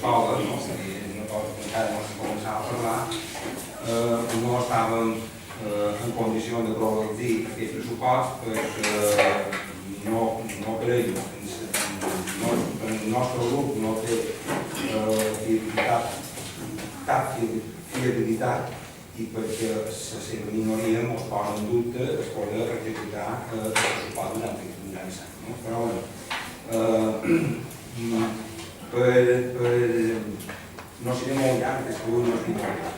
l'escola, no? És una cosa que encara no s'ha començat a parlar, no estàvem en condicions de provar-li aquest pressupost perquè no creiem, el nostre grup no té cap fiabilitat i perquè la seva minoria ens posa en dubte es poder executar el pressupost durant anys. Però no seré molt llarg, és que avui no estic molt llarg.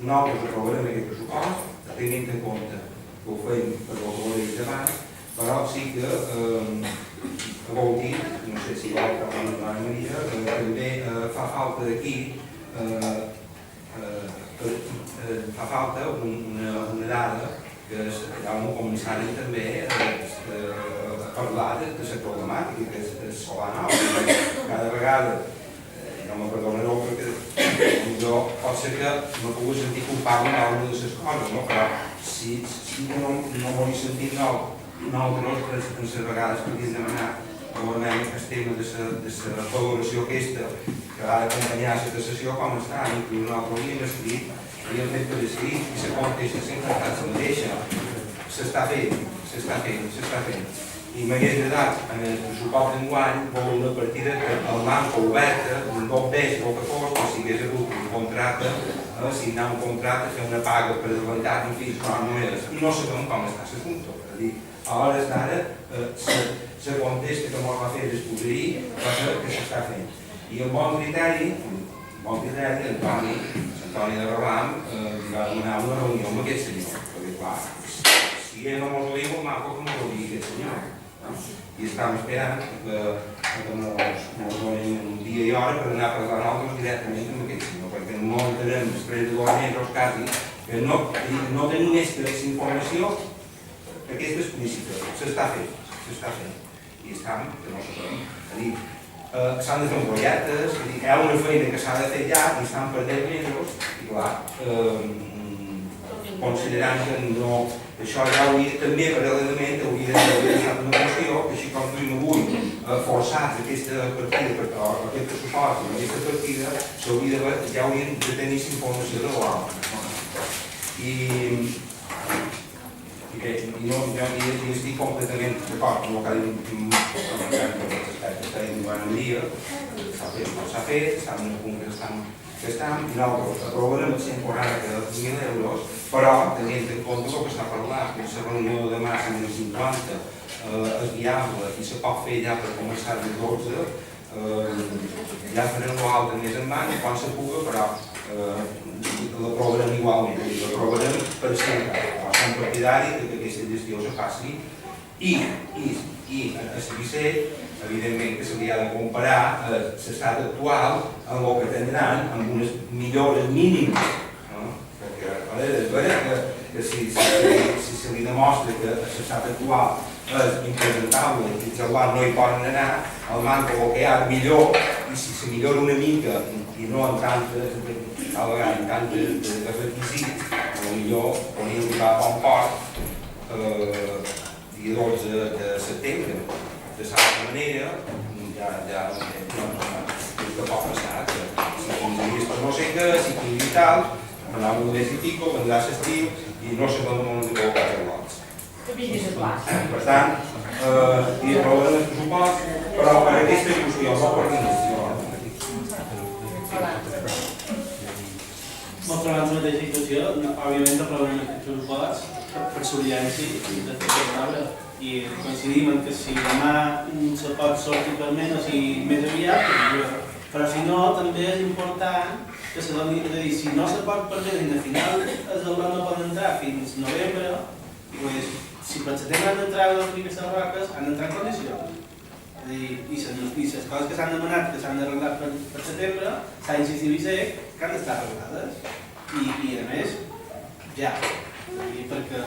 Nosaltres aprovarem aquest pressupost, tenint en compte que ho fem per el que ho he dit abans, però sí que vol dir, no sé si vol parlar amb la Maria, també fa falta d'aquí fa falta una dada que ja m'ho començarem també a parlar de la problemàtica que és escolar nou. Cada vegada, no me perdonareu perquè pot ser que no pugui sentir culpable en alguna de les coses, però si no m'ho he sentit nosaltres en les vegades que li hem demanat almenys el tema de la valoració aquesta que ha d'acompanyar la sessió com està, inclús nosaltres ho havíem escrit, havíem fet per escrit i la contesta sempre ha estat la mateixa. S'està fent. I m'hagués agradat en el pressupost d'enguany vol una partida que el manco oberta, un dos beix o que fos, o si hagués hagut un contracte, signar un contracte, fer una paga per adelantat, en fi, no sabem com està l'assumpte. És a dir, a hores d'ara, la contesta que m'ho va fer descobrir que s'està fent. I el bon criteri, Antoni de Rolam, va donar una reunió amb aquest senyor. Perquè, clar, si ell no m'ho diu, el maco que m'ho digui aquest senyor. I estàvem esperant que ens donin un dia i hora per anar a parlar nosaltres directament amb aquest senyor, perquè no entenem després de 2 mesos quasi que no tenim més que aquesta informació que aquesta és publicitat. S'està fent. I estan, que no sabem, a dir, s'han de fer projectes, hi ha una feina que s'ha de fer ja i estan per 10 mesos, i clar, considerant que no, això ja hauria, també paral·lelament hauria d'haver estat una qüestió, que així com duim avui forçats aquesta partida, aquest pressupost, aquesta partida, ja haurien de tenir informació de l'altre. I estic completament d'acord amb el que ha dit el dia, s'ha fet, estan en un punt que estan, i nosaltres aprovarem els 140.000 euros, però tenint en compte el que s'ha parlat, que la reunió de demà en els 50 és viable i se pot fer ja per començar el 12, ja farem l'altre més en mà, quan se puga, però l'aprovarem igualment, l'aprovarem per sempre. Som partidaris que aquesta gestió se faci i a Servicet, evidentment que se li ha de comparar l'estat actual amb el que tindran, amb unes millores mínimes. Perquè és veritat que si se li demostra que l'estat actual és impresentable i els alumnes no hi poden anar, el manco el que hi ha millor, i si se millora una mica i no amb tantes requisits, potser podríem arribar a bon port dia 12 de setembre. De l'altra manera, ja que pot passar, que si 15 dies per no sé què, si 15 dies tal, anar un mes i pico, vendrà l'estiu i no sabem on de col·locar els lots. Per tant, hi aprovarem el pressupost, però per aquesta qüestió, no per l'inici. Molts trobem la mateixa situació, òbviament aprovarem aquest pressupost per solidaritat i de fer l'obra. I coincidim en que si demà se pot sortir per menys i més aviat, però si no, també és important que se doni, és a dir, si no se pot per menys i al final els alumnes no poden entrar fins novembre, si per setembre han d'entrar a les roques, han d'entrar en condicions. És a dir, i les coses que s'han demanat, que s'han d'arreglar per setembre, s'ha insistit que han d'estar arreglades. I a més, ja. Perquè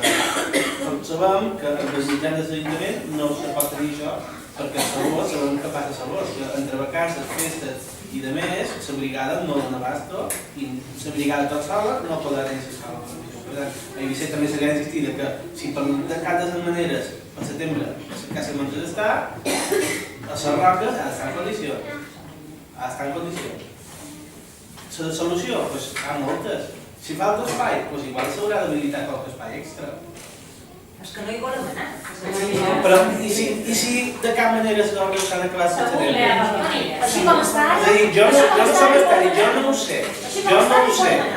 sabem que en els mitjans de l'Ajuntament no se pot tenir això, perquè sabem que passa a Salós, que entre vacances, festes i de més, la brigada no dona abasto i la brigada tot sola no podrà tenir l'escola. Per tant, a Eivissa també s'ha insistit que si per cap de les maneres al setembre la casa menys està, a les roques ha d'estar en condicions. està en condicions. La solució? Doncs hi ha moltes. Si falta espai, doncs igual s'haurà d'habilitar qualque espai extra. És que no hi volem anar. Però i si de cap manera s'ha d'acabar sense temps? Així com està És ara... a dir, jo no som estèric, jo no ho sé.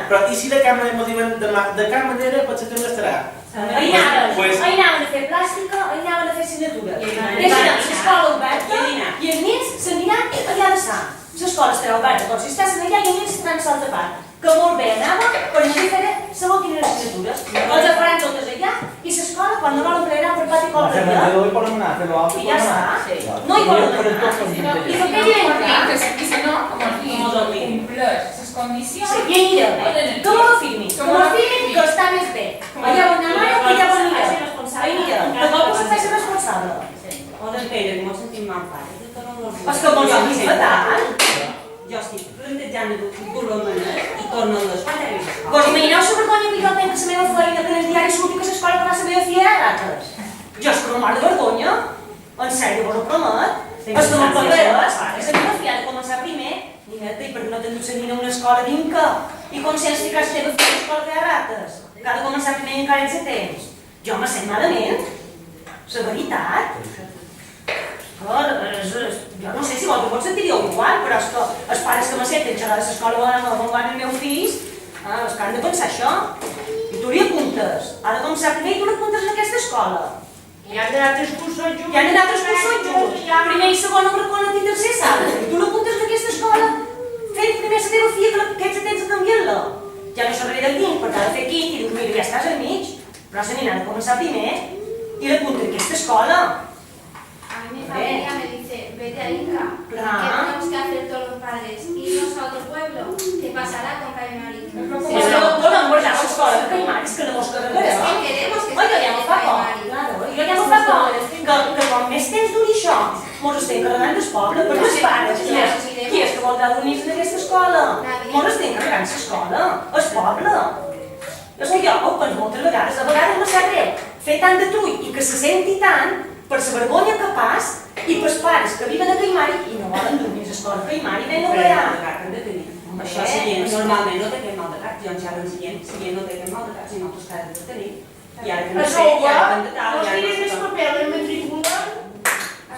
Però i si de cap manera m'ho diuen demà, de cap manera potser temps estarà. Ahir anaven a fer plàstica, ahir anaven a fer assignatura. Deixen l'escola oberta i els nens s'aniran allà d'estar. L'escola estarà oberta, però si estàs allà i els nens estaran a l'altra part. Que molt bé anava, però no fer segon quines assignatures. Els faran totes allà i l'escola, quan no volen plegar per pati com allà. I ja està. No hi volen anar. I per què hi anem? I si no, compleix les condicions. I anirem. Que me lo firmin, que està més bé. Allà on anar, allà on anirem. Anirem. Que qualcú se faci responsable. O del Pere, que m'ho sentim mal pare. És que molt jo fatal. Jo estic plantejant dur-lo a manet i torno a les matèries. Doncs imagineu la vergonya que jo tenc que la meva feina, que en el diari surti que l'escola que va la meva filla era rates. Jo és que no m'ha de vergonya. En sèrio, vos ho promet. És que no em pot res. És que la meva filla ha de començar primer. Nineta, i per què no t'enducs a nina a una escola d'Inca? I com si ens fiques la teva filla a l'escola que hi ha rates? Que ha de començar primer i encara ets a temps. Jo me sent malament. La veritat. Jo no sé si vosaltres sentiríeu igual, però és que els pares que me senten xerrar de l'escola on van els meus fills, és que han de pensar això. I tu li apuntes. Ha de començar primer i tu l'apuntes en aquesta escola. I han d'anar tres cursos junts. I han d'anar tres cursos junts. Primer i segon no reconen i tercer sala. I tu l'apuntes en aquesta escola fent primer la teva filla que ets a temps de canviar-la. Ja no s'arrere del tinc, perquè ha de fer quint i dius, mira, ja estàs al mig. Però se n'hi ha de començar primer i l'apunta en aquesta escola. A mí mi familia me dice, vete a Inca, ¿qué Claro. tenemos que hacer todos los padres? Irnos a otro pueblo, ¿qué pasará con Caimari? Sí, però doctora, em guardar l'escola de Caimaris, que no mos carregarà. Es que queremos que Oi, que ja m'ho fa por, Caimari. claro. Jo ja m'ho fa por, que com més temps duri això, mos estem carregant del poble, perquè els pares, qui és que voldrà dormir-se en aquesta escola? Mos estem carregant l'escola, el poble. És que jo ho penso moltes vegades, a vegades me sap greu fer tant de trull i que se senti tant per la vergonya que pas i pels pares que viven a Caimari i no volen dormir a l'escola Caimari, ven a veure. Això normalment no té aquest mal de cap, jo en xerro ensenyant, si no té aquest mal de cap, si no, doncs que ha de tenir. I ara que no sé, i ara que de tal, Los i ara tienes que los no sé. papeles, matriculan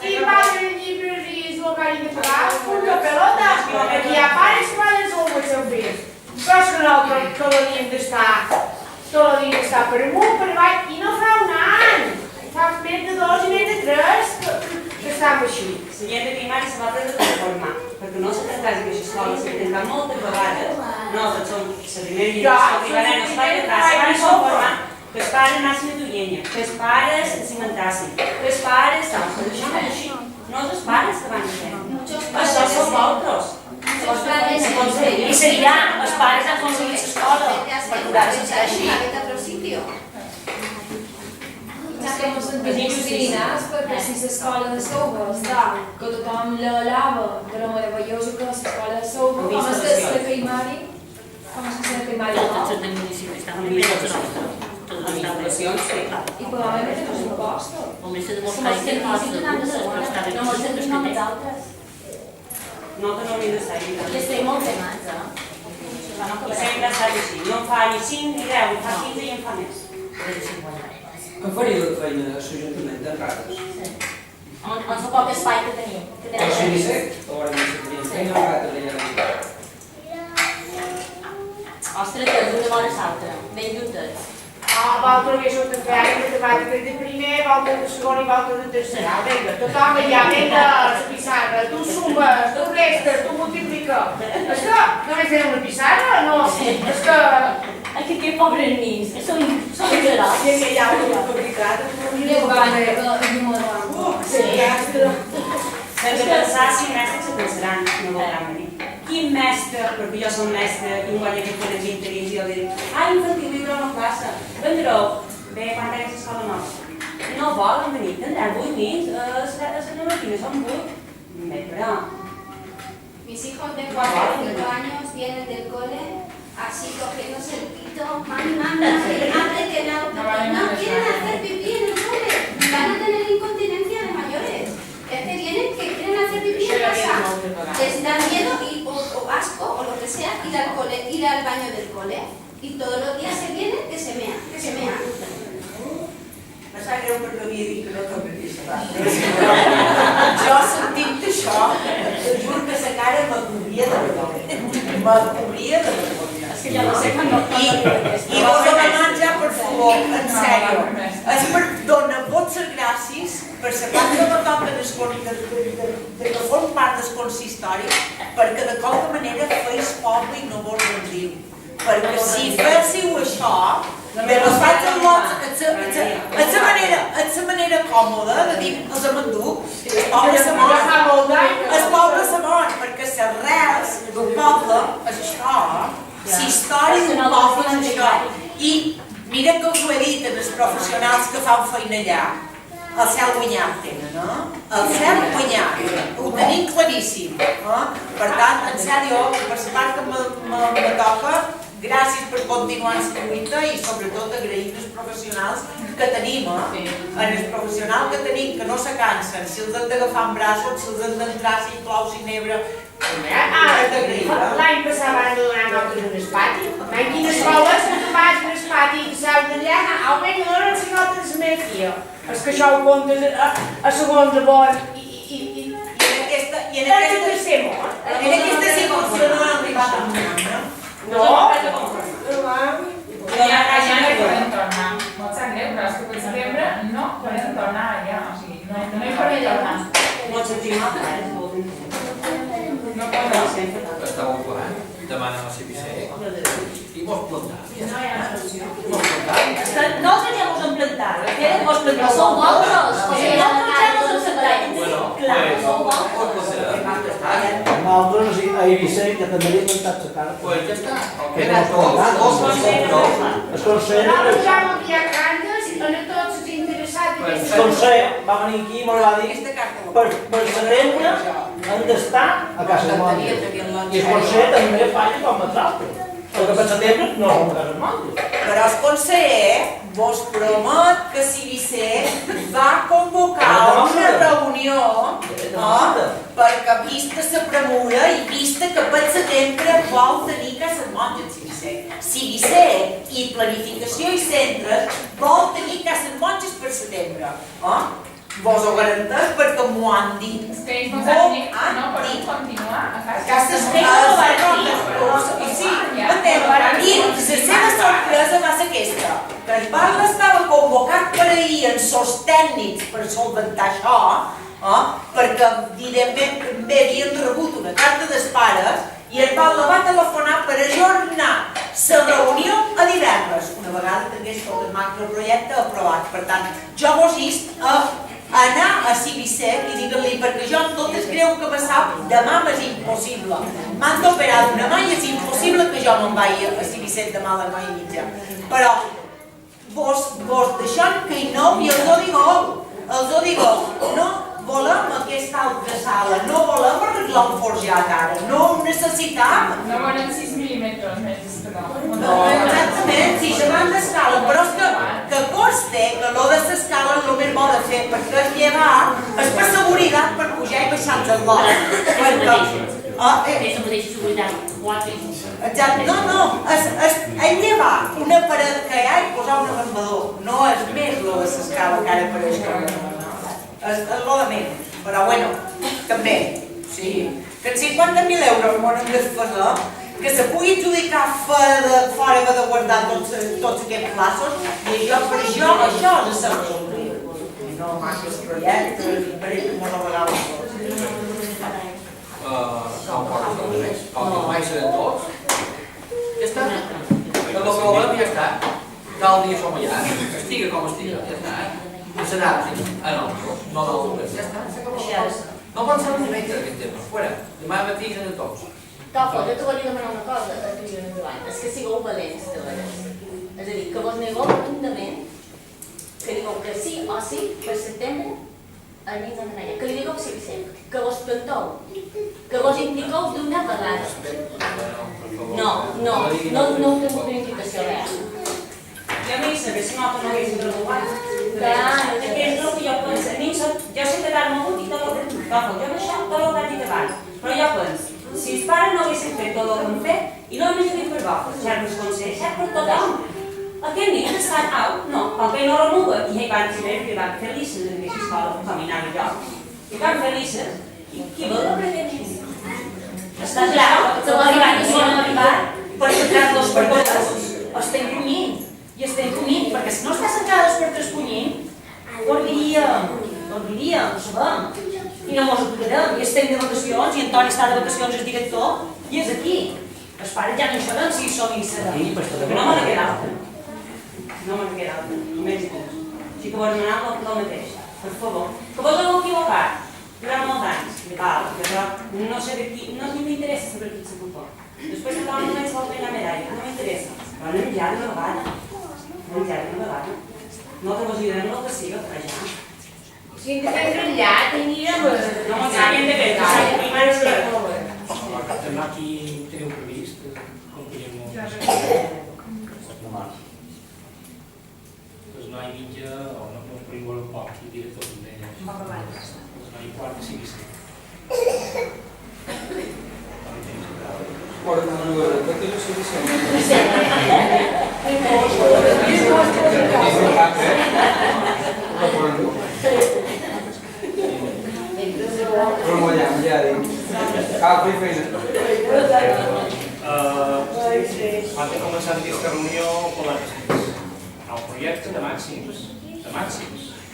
y van en llibreries locals de classe, punta pelota. Aquí hi ha pares que van als homes seus fills. Però és que nosaltres tot el dia hem d'estar per amunt, per avall, i no fa un any. Fa més de 2 i més de 3 que estem així. La gent de primària se va prendre de reformar, perquè no s'ha tancat aquesta escola, s'ha tancat moltes vegades. Nosaltres som la primera generació que van anar a l'escola de classe, van conformar que els pares anessin a Tullenya, que els pares cimentassin, que els pares... Però això no és així. No és els pares que van fer. Això som vosaltres. Muchos padres I seria, els pares han aconseguit l'escola per curar-se així. Vete a otro sitio. És que mos sentim discriminats perquè si l'escola de Sousa està, que tothom la lava de la meravellosa que és l'escola de Sousa, com és que és la Caimari, com és que és la Caimari Les instal·lacions, sí. i pagàvem els pressupostos. Nosaltres no hauríem d'estar allà. I estem molt temats, I sempre ha estat així. No en fa ni 5 ni 10, en fa 15 i en fa més. Em faria la feina a l'Ajuntament de Rates. On fa poc espai que tenim. O sigui, sé, o ara no sé, feina a Rates allà. Ostres, que d'una bona a l'altra, ben juntes. Volta que són de feina, matemàtiques de primer, volta de segon i volta de tercer. Vinga, tothom allà, vinga, la pissarra, tu sumes, tu restes, tu multipliques. És que només tenen una pissarra? No, és que... Que pobres nins, que són exagerats. I que ja ho hem fabricat, Llevant el número. hem de pensar si mestres se pensaran, no voldran venir. Quin mestre, perquè jo som mestre i un guanya que tenen interès i jo li dic, infantil, viure a la classe, vendreu, bé, quan tens l'escola nova. No volen venir, tindran 8 nits, les nematines són 8. Bé, però... Mis hijos de 4 y 5 años vienen del cole así cogiéndose el pito, mami, que no quieren hacer pipí en el cole, van a tener incontinencia de mayores. Es que vienen que quieren hacer pipí en casa. Les da miedo asco o lo que sea, ir al baño del cole. Y todos los días se viene que se mea. Em sap greu perquè havia dit que no tocaria xerrar. Jo sentint això, te juro que sa cara me cobria de vergonya. Me cobria de vergonya. És que ja no sé quan no I vos demanant ja, per favor, en sèrio, és per donar-vos les gràcies per la part que me toca de que form part del consistori, perquè de qualque manera feis poble i no vos rendiu. Perquè si féssiu això, me les faig amb mots, és la manera còmoda de dir, els amanduc, el poble se mor, perquè les rels d'un poble és això, la història d'un poble és això. I mira que us ho he dit als professionals que fan feina allà, el cel guanyat tenen, no? El cel guanyat, ho tenim claríssim. Per tant, en sèrio, per la part que me toca, gràcies per continuar la lluita i sobretot agrair els professionals que tenim, els professionals que tenim, que no se cansen, si els hem d'agafar en braços, si els hem d'entrar, si plou, si nebra, l'any passat van donar notes en el pati. En quines escoles vas en el pati i saps d'allà, almenys donen les notes de més tia. És que això ho comptes a segons de bon i en aquesta situació no han arribat a un any, no? No? Ja no podem tornar. Molt sap greu, però és que per setembre no podem tornar allà. O sigui, no hi podem tornar. Molt sentim mal, No podem. Estàveu clar, demanen al CBC i vols plantar. No hi ha solució. No els havíem plantat, que vos plantar. Sou vosaltres, o sigui, nosaltres ja no ens plantarem. Clar, sou vosaltres. Nosaltres a Eivissa ja també li hem plantat la cara. Pues ja està. El Consell... Nosaltres ja no hi ha cantes, a tots els interessats. El Consell va venir aquí i m'ho va dir per setembre han d'estar a casa de Monte. I el Consell també falla com a nosaltres. Perquè per setembre no som a casa de Monte. Però el conseller vos promet que CBC va convocar una reunió perquè vista la premura i vista que per setembre vol tenir cases monges CBC i planificació i centres vol tenir cases monges per setembre. Vos ho garanteix perquè m'ho han dit. És que ells no poden continuar a casa. Cases sí, i la seva sorpresa va ser aquesta, que el parla estava convocat per ahir en sos tècnics per solventar això, perquè evidentment també havien rebut una carta dels pares i el parla va telefonar per ajornar la reunió a divendres, una vegada tingués tot el macroprojecte aprovat. Per tant, jo vos inst a anar a CBC i dir-li, perquè jo tot és greu que me sap, demà m'és impossible. M'han d'operar d'una mà i és impossible que jo me'n vagi a CBC demà a les 9:30. Però vos deixant que hi nou i els ho digo, no volem aquesta altra sala, no volem arreglar un forjat ara, no ho necessitam. No volem 6 mil·límetres més d'escala. No, exactament, si se van d'escala, però és que conste que allò de l'escala és el més bo de fer, perquè és llevar, és per seguretat per pujar i baixar del lot. Exacte, no, és llevar una paret que hi ha i posar un arrambador, no és més lo de l'escala que ara pareix que és lo de menys, però bueno, també, sí, que en 50.000 euros m'ho han de fer, que se pugui adjudicar fora de guardar tots aquests plaços, i això, per això és ser resolviu. No macros projectes, i per ells m'ho regalen tots. Com portes els més? Com que mai serem tots? Ja està. El que volem ja està. Tal dia som allà. Estiga com estiga, ja està. I serà, no, ja està. No pensem un moment d'aquest tema. Fuera. Demà matí ja anem tots. Tofa, jo te volia demanar una cosa a tu i a Joan. És que sigueu valents, de veres. És a dir, que vos negueu rotundament, que digueu que sí o sí, per setembre, al mig de Canalla. Que li digueu sí, que vos planteu, que vos impliqueu d'una vegada. No ho tengo una implicació real. Jo m'hi sabé, si no m'haguessin preocupat. Clar, és el que jo penso. A mi, jo sé quedar-me molt i tot el que... Jo això tot el que he dit abans. Però jo penso, si els pares no haguessin fet tot només ho dic per vosaltres, cert els consells, cert per tothom. Aquest nit estan out, no, com que no remuga, i hi van saber que van felices en aquesta escola, caminant jo. I van felices, i qui vol la pretenia? Està clar, que vol arribar per entrar dos per dos, estem punyint, i estem punyint, perquè si no estàs encara dos per tres punyint, dormiríem, ho sabem. I no mos ho quedarem, i estem de vacacions, i Antoni està de vacacions, és director, i és aquí. Els pares ja no hi seran si som i serà. Perquè no m'ha de quedar altra. No m'ha de quedar altra, només dic. Així que vos demanar el mateix, per favor. Que vos heu equivocat durant molts anys, però no sé de qui, no m'interessa saber qui se culpa. Després que tothom només vol fer la medalla, no m'interessa. Però anem ja d'una vegada. Anem ja d'una vegada. No te vos direm el que siga per allà. Si hem de fer enrotllat, anirem a... No m'ho sabien de fer, primera és la... Demà aquí teniu previst, com que hi ha no hi mitja, o no per igual un poc, i director també. No hi quart que sigui set. Guarda, no ho veuré, perquè jo sigui però molt llamp, ja dic. Cal fer feina. Abans de començar aquesta reunió, parlem el projecte de màxims,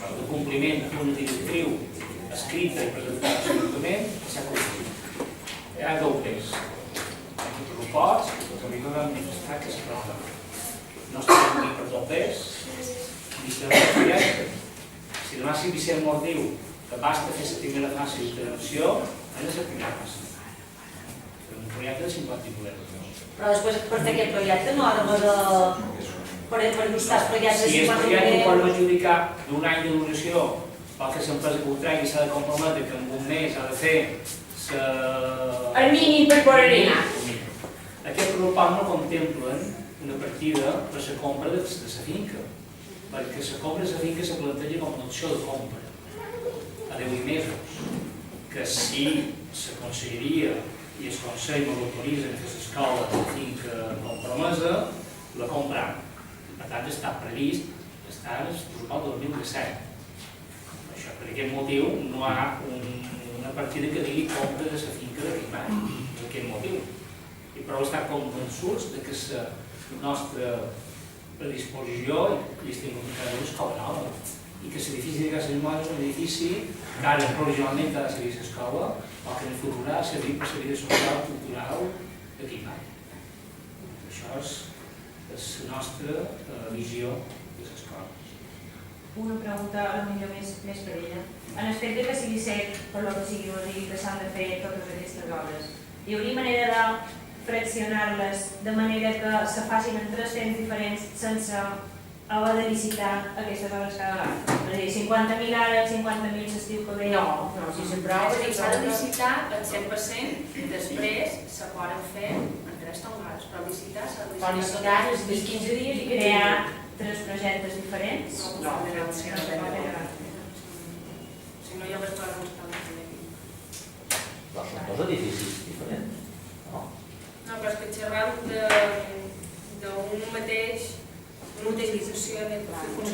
el compliment d'una directriu escrita i presentada al Ajuntament s'ha complit. Hi ha dos pes. Els protocols, els amigos han manifestat que s'aprova. No està complit per dos pes, i si el projecte, si demà si Vicent Mort diu que basta fer la primera fase d'intervenció, ha de ser la primera fase. Un projecte de 50 euros. Però després per fer aquest projecte no ha d'haver per il·lustrar els projectes de 50 euros. Si el projecte pot adjudicar d'un any de duració, pel que l'empresa que ho tregui s'ha de comprometre que en un mes ha de fer el mínim per poder anar. Aquest protocol no contemplen una partida per la compra de la finca, perquè la compra de la finca se planteja com una opció de compra a 10 mesos, que si s'aconseguiria i el Consell no l'autoritza que l'escola de finca compromesa, la compram. Per tant, està previst estar el protocol del 2017. Això, per aquest motiu, no hi ha una partida que digui compra de la finca de primari, per aquest motiu. I prou estar convençuts que la nostra predisposició i estem comunicant és escola nova, i que l'edifici de Casa Llimona és un edifici que ara provisionalment ha de servir l'escola, o que en el futur ha de servir per la vida social, cultural, de primari. Això és la nostra visió de l'escola. Una pregunta a lo millor més per ella. En aspecte que sigui sec, per lo que sigui, vol dir que s'han de fer totes aquestes obres. Hi hauria manera de fraccionar-les de manera que se facin en 3 temps diferents sense haver de licitar aquestes obres cada vegada? És a dir, 50.000 ara, 50.000 l'estiu que ve... No, si sempre s'ha de licitar el 100%, després se poden fer en 3 tongades, però licitar s'ha de licitar. Però licitar és dir 15 dies i crear 3 projectes diferents? No, si no hi ha més coses que estan aquí. Però són dos edificis diferents, no? No, però és que xerram d'un mateix utilització de el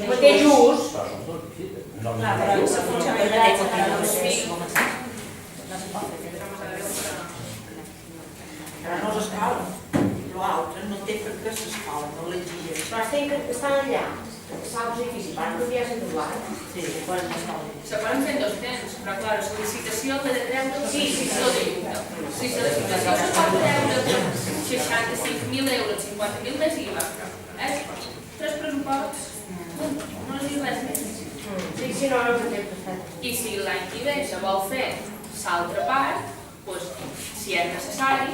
mateix ús. Però són dos edificis. Clar, però la funcionalitat serà la mateixa. no se pot fer. Però no s'escala. L'altre no té per què s'escala, no l'exigeix. Però estan allà. Saps difícil, van canviar sense trobar. Sí, quan s'escala. Se poden fer en 2 temps, però clar, la sol·licitació l'ha de treure el regidor de Junta. Si la licitació se pot treure per 65.000 euros, 50.000 més IVA, 3 pressuposts, no és res més. Sí, no, no s'ha fet. I si l'any que ve se vol fer l'altra part, si és necessari,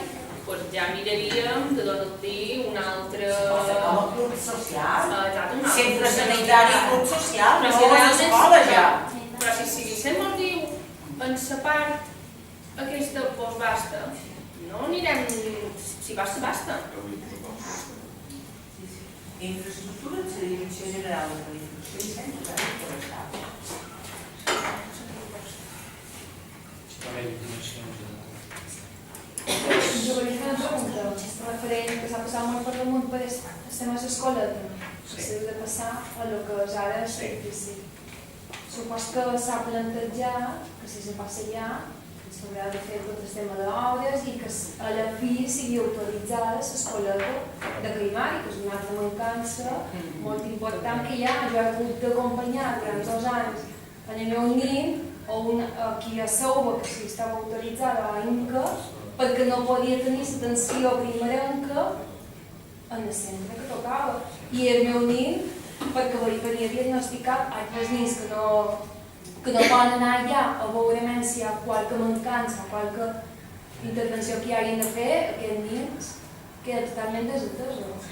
ja miraríem de donar-li un altre... Com a club social. Centre sanitari i club social, no a l'escola ja. Però si Vicent mos diu en sa part aquesta basta, no anirem... Si basta, basta. Infraestructura és la Direcció General de Planificació i Centre Forestal. Va haver dimensions de... Jo volia fer una pregunta referent que s'ha passat molt per damunt per el tema de l'escoleta. S'ha de passar a el que és ara el edifici. Supos que s'ha plantejat que si se passa ja s'haurà de fer tot el tema d'obres i que a la fi sigui autoritzada l'escoleta de Caimari, que és una altra mancança molt important que hi ha. Jo he hagut d'acompanyar durant 2 anys en el meu nin o aquí a Sauva, que sí estava autoritzada a l'Inca, perquè no podia tenir l'atenció primerenca en el centre que tocava. I el meu nin, perquè venia diagnosticat altres nins que no poden anar allà a veure si hi ha qualque mancança o qualque intervenció que hi hagin de fer, aquests nins queden totalment desatesos.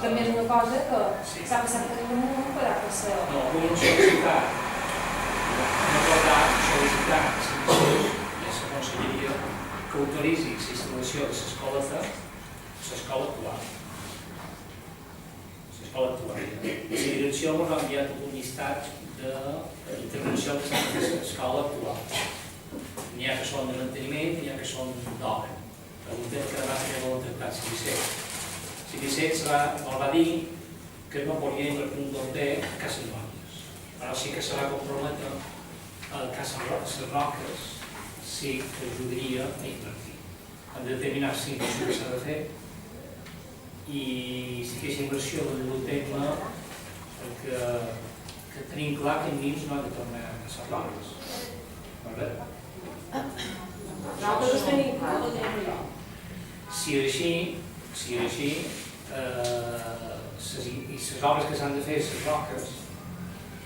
També és una cosa que s'ha passat per damunt per a passar. No, vull sol·licitar a la conselleria que autoritzi la instal·lació de l'escola actual. La direcció ens ha enviat un llistat d'intervenció que s'ha de fer a l'escola actual. N'hi ha que són de manteniment i n'hi ha que són d'obra. Preguntem que demà també volen tractar Civisec. Civisec va dir que no podia invertir un dolter a Cases Roques, però sí que se va comprometre a les Roques, sí que ajudaria a invertir. Han de determinar si inversió que s'ha de fer i si aquesta inversió del tema que tenim clar que en dins no ha de tornar a Cases Roques. Nosaltres tenim clar. Si és així, les obres que s'han de fer a les Roques,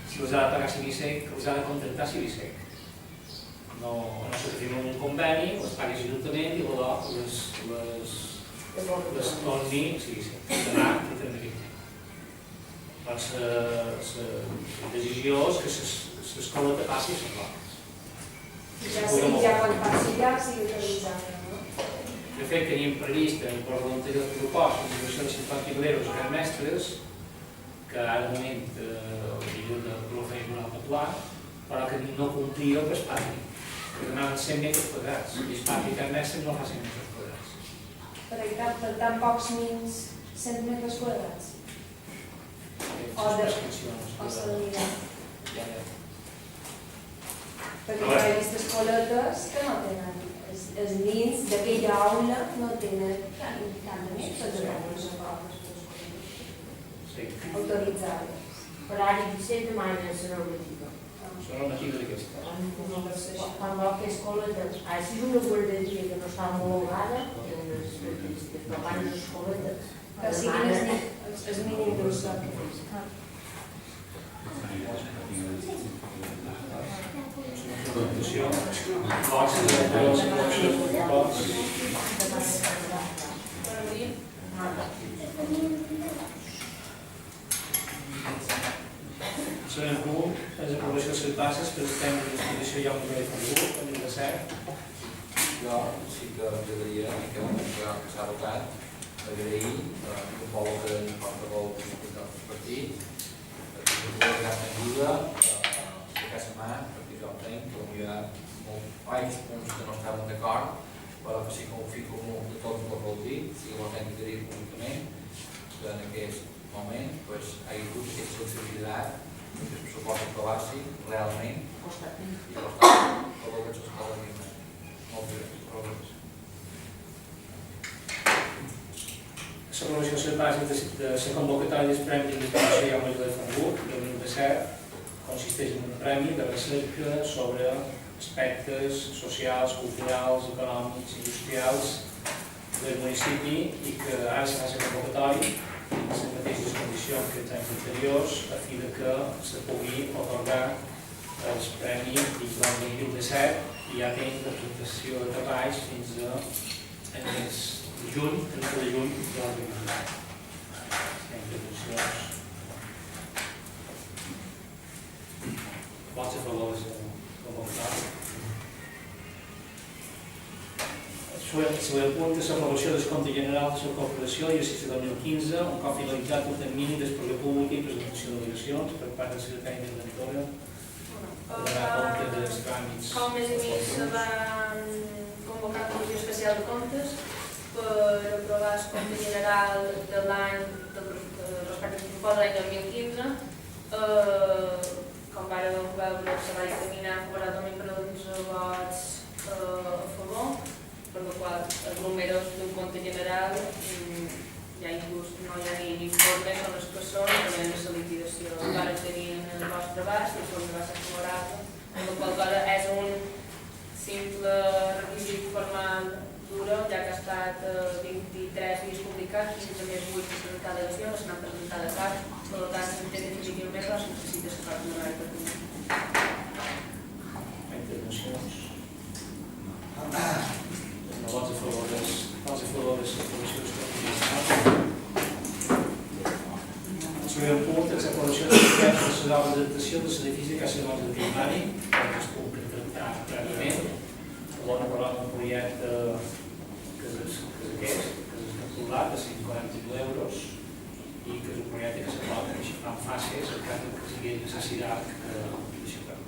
si les ha de pagar Civisec, les ha de contractar Civisec. No se firma un conveni, les pagues l'ajuntament i les torni Civisec. Demà i també. Doncs la decisió és que l'escola te passi a les Roques. Ja quan passi ja sigui autoritzada. De fet, teníem previst en el anterior propost una inversió de 50.000 euros a aquests mestres, que ara de moment ho feia un altre pla, però que no complia el que es pagui, que donaven 100 metres quadrats, i es pagui que mestres no fa 100 metres quadrats. Per tan pocs nins, 100 metres quadrats? O salariat? Perquè hi ha aquestes escoletes que no tenen, els nins d'aquella aula no tenen tant de més per donar autoritzades. Per ara, Vicent demana la normativa. La normativa d'aquesta. Quan vol que escoleta, si és una guarderia que no està homologada, però quan és escoleta, que siguin els mínims del soc. El següent punt és l'aprovació de les bases per als temes d'institució i el nivell de el llibre 7. Jo sí que m'agradaria que s'ha votat agrair el poble que en qualsevol del partit la gran ajuda a casa mà, perquè jo entenc que hi ha molts punts que no estaven d'acord, però que sí que ho fi comú de tots els vol dir, si ho hem de dir públicament, que en aquest moment hi ha hagut aquesta sensibilitat que es pressuposa aprovar-s'hi realment i costat per la que s'escola més. Moltes gràcies. L'aprovació de les bases de la convocatòria dels premis d'investigació i el de Frankfurt del 2017 consisteix en un premi de recerca sobre aspectes socials, culturals, econòmics, industrials del municipi i que ara se fa la convocatòria en les mateixes condicions que els anys anteriors a fi que se pugui atorgar el premi dins l'any 2017 i ja tenim la presentació de treballs fins al mes de juny, 30 de juny de l'any 2017. Intervencions. Vots a favor de la convocatòria. El següent punt és l'aprovació del compte general de la corporació i l'exercici 2015, un cop finalitzat el termini d'exposició pública i presentació d'obligacions per part del secretari de l'editora per donar compte dels tràmits. Fa un mes i mig se van convocar comissió especial especial de comptes per aprovar el compte general de l'any respecte al pressupost de l'any 2015. Com vàreu veure, se va dictaminar favorablement per 11 vots a favor, per la qual els números d'un compte general ja inclús no hi ha ni informes sobre les persones, també en la liquidació varen tenir en el vostre abast, l'informe va ser favorable, amb la qual cosa és un simple requisit formal dura, ja que ha estat 23 dies publicat, 15 més 8 de presentar al·legació, no se n'han presentat a cap, per tant s'entén definitivament que no se necessita ser part d'una àrea per Intervencions? No vots a favor de l'aprovació dels comptes. El següent punt és l'aprovació de les obres d'adaptació de l'edifici de Casa Nostra de Primari, que es pugui tractar prèviament. Volen aprovar un projecte que és aquest, que és calculat a 140.000 euros i que és un projecte que s'aprova en fases en cas que sigui necessitat d'aixecar.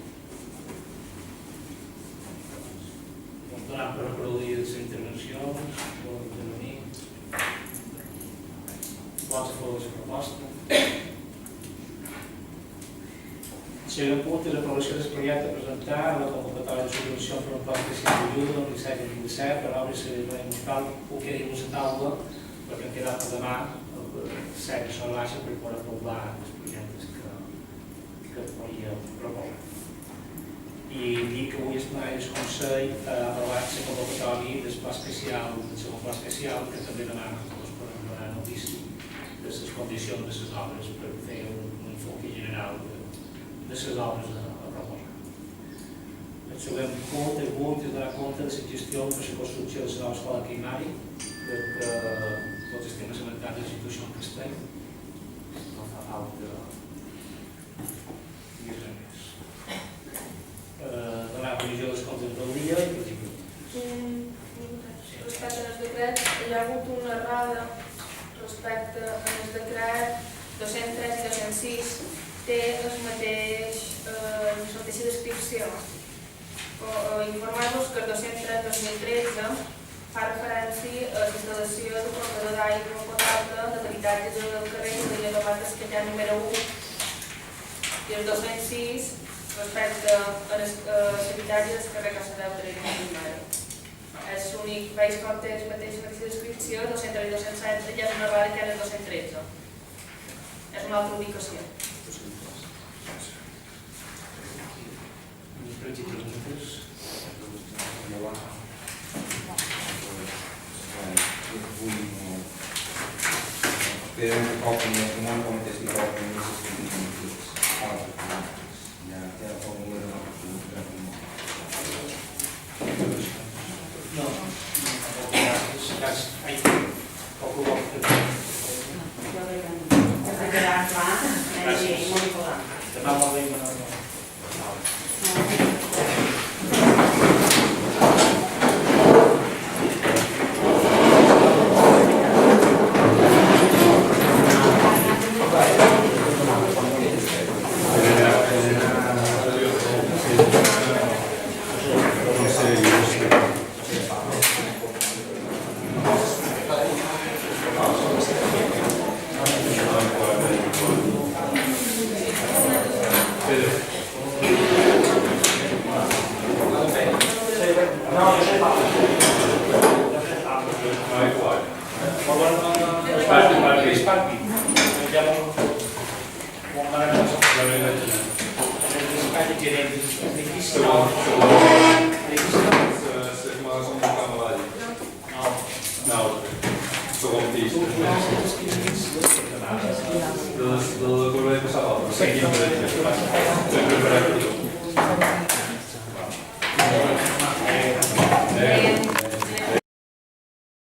Donant per produir les intervencions, volen intervenir. Vots a favor de la proposta. El següent punt és l'aprovació del projecte a presentar a la convocatòria de subvenció per un pla especial d'ajuda del 2017 per obres de servei musical Puquer i Musa Taula, perquè hem quedat per demà el sec de Sol Baixa per poder aprovar els projectes que volia proposar. I dir que avui el plenari del Consell ha aprovat la convocatòria del pla especial, del segon pla especial, que també demana que es poden donar notícia de les condicions de les obres per fer un enfoque general de les obres a proposar. El següent punt és donar compte de la gestió per la construcció de la nova escola primària, perquè tots els temes esmentats de la situació en què estem no fa falta dir res més. Donar comissió dels comptes del dia i principi. Respecte al decret, hi ha hagut una errada respecte al decret 203 i 206, té la mateixa descripció. Informar-vos que el 203-2013 fa referència a la instal·lació d'un corredor d'aigua potable de l'habitatge del carrer de la Llobat Escanyà número 1 i el 206 respecte a l'habitatge del carrer Casadeu de la Primera. És l'únic, veig com té la mateixa descripció, 203 i 207 ja és una errada que era el 213. És una altra ubicació. Espero que qualquer um aconteça que qualquer um se de la corba de passada, sempre